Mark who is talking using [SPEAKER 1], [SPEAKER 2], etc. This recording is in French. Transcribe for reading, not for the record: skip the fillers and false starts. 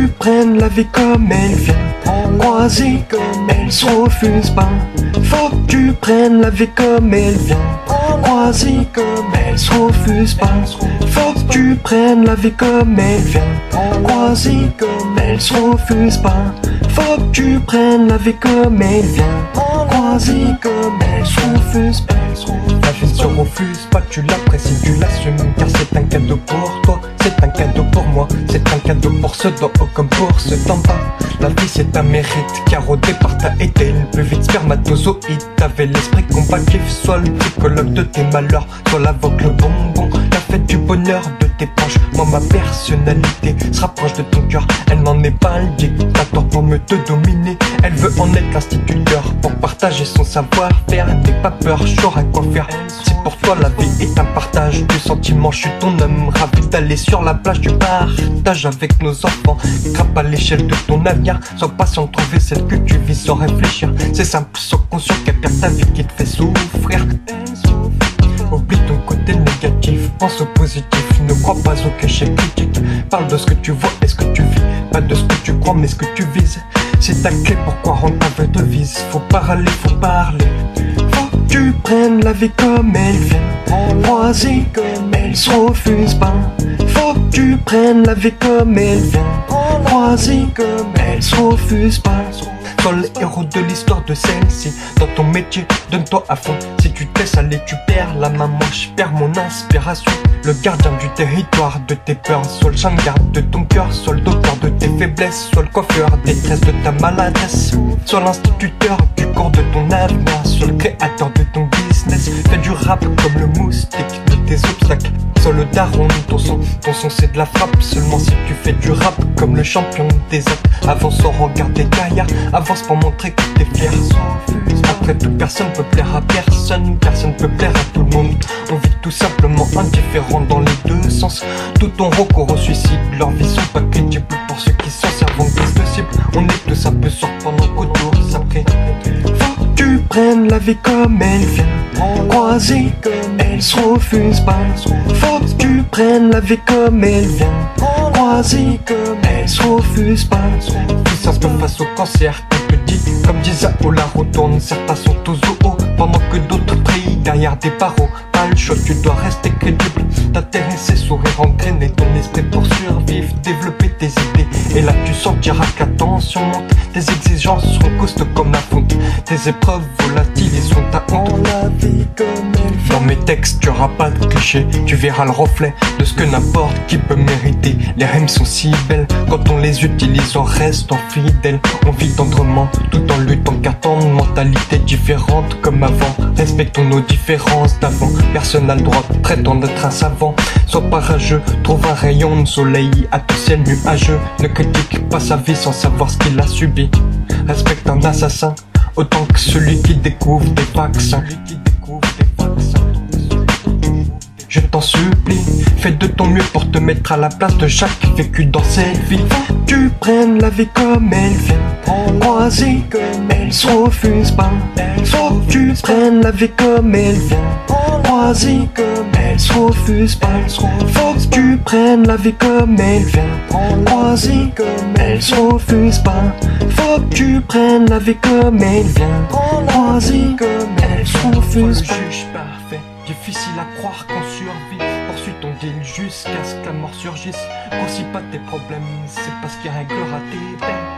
[SPEAKER 1] tu prennes la vie comme elle vient. Croisée comme elle se refuse pas. Faut que tu prennes la vie comme elle vient. Croisée comme elle se refuse pas. Faut que tu prennes la vie comme elle vient. Croisée comme elle se refuse pas. Faut que tu prennes la vie comme elle vient. Croisée comme elle se refuse pas. La vie ne se refuse pas, tu l'apprécies, tu l'assumes. Car c'est un cadeau pour toi, c'est un cadeau pour moi. C'est un cadeau pour ceux d'en haut comme pour ceux d'en bas. La vie c'est un mérite, car au départ t'as été le plus vite spermatozoïde. T'avais l'esprit combatif, soit le psychologue de tes malheurs, soit l'aveugle bonbon, la fête du bonheur de tes proches. Moi ma personnalité se rapproche de ton cœur. Elle n'en est pas le dictateur pour me te dominer. Elle veut en être l'instituteur pour partager son savoir-faire. N'aie pas peur, j'aurai quoi faire. Si pour toi la vie est un partage du sentiment, je suis ton homme, ravi d'aller sur la plage du partage avec nos enfants. Grappe à l'échelle de ton avenir, sois patient de trouver celle que tu vis sans réfléchir. C'est simple, sois conscient qu'elle perd ta vie qui te fait souffrir. Oublie ton côté négatif, pense au positif, ne crois pas aux clichés critiques. Parle de ce que tu vois et ce que tu vis, pas de ce que tu crois mais ce que tu vises. C'est ta clé, pourquoi rendre ta vraie devise. Faut parler, faut parler. Faut que tu prennes la vie comme elle vient. Croisée comme elle se refuse pas. Faut que tu prennes la vie comme elle vient. Croisée comme elle se refuse pas. Sois le héros de l'histoire de celle-ci. Dans ton métier, donne-toi à fond. Si tu te laisses aller, tu perds la main. Moi je perds mon inspiration. Le gardien du territoire de tes peurs. Sois le chien de garde de ton cœur. Sois le docteur de tes faiblesses. Sois le coiffeur des tresses de ta maladresse. Sois l'instituteur du cours de ton avenir. Sois le créateur de ton business. Fais du rap comme le moustique de tes obstacles. Sois le daron de ton son c'est de la frappe. Seulement si tu fais du rap comme le champion des actes. Avance sans regarder derrière, avance pour montrer que t'es fier. Après tout, personne peut plaire à personne, personne peut plaire à tout le monde. On vit tout simplement indifférent dans les deux sens. Tout ton recours au suicide, leurs vies sont pas crédibles. Pour ceux qui s'en servent en guise de cible, on est tous un peu sorts pendant qu'autour s'après. Faut que tu prennes la vie comme elle vient. Croisée comme elle se refuse pas. Faut que tu prennes la vie comme elle vient. Croisée comme elle se refuse pas. Puissance comme face au cancer, qui te dit, comme disait la retourne. Certains sont aux zoo pendant que d'autres prient derrière des barreaux. Pas le choix, tu dois rester crédible. T'intéresser, sourire, engrainer ton esprit pour survivre, développer tes idées. Et là tu sentiras que la tension monte. Tes exigences seront costauds comme la fonte. Tes épreuves volatiliseront ta honte. La vie comme elle vient. Dans mes textes tu auras pas de clichés. Tu verras le reflet de ce que n'importe qui peut mériter. Les rimes sont si belles, quand on les utilise on reste fidèle. On vit tendrement tout en luttant car tant de mentalités différentes comme avant. Respectons nos différences d'avant. Personne n'a le droit de prétendre être un savant. Sois parageux, trouve un rayon de soleil à ton ciel nuageux. Ne critique pas sa vie sans savoir ce qu'il a subi. Respecte un assassin autant que celui qui découvre des vaccins. Je t'en supplie, fais de ton mieux pour te mettre à la place de chaque vécu dans cette vie. Faut que tu prennes la vie comme elle vient. Croisée comme elle se refuse pas. Faut que tu prennes la vie comme elle vient. Croisée comme elle se refuse pas. Faut que tu prennes la vie comme elle vient. Croisée comme elle se refuse pas. Faut que tu prennes la vie comme elle vient. Croisée comme elle se refuse pas. Parfait. Difficile à croire qu'on survit. Poursuis ton deal jusqu'à ce que la mort surgisse. Grossis pas tes problèmes, c'est parce qu'il réglera tes peines.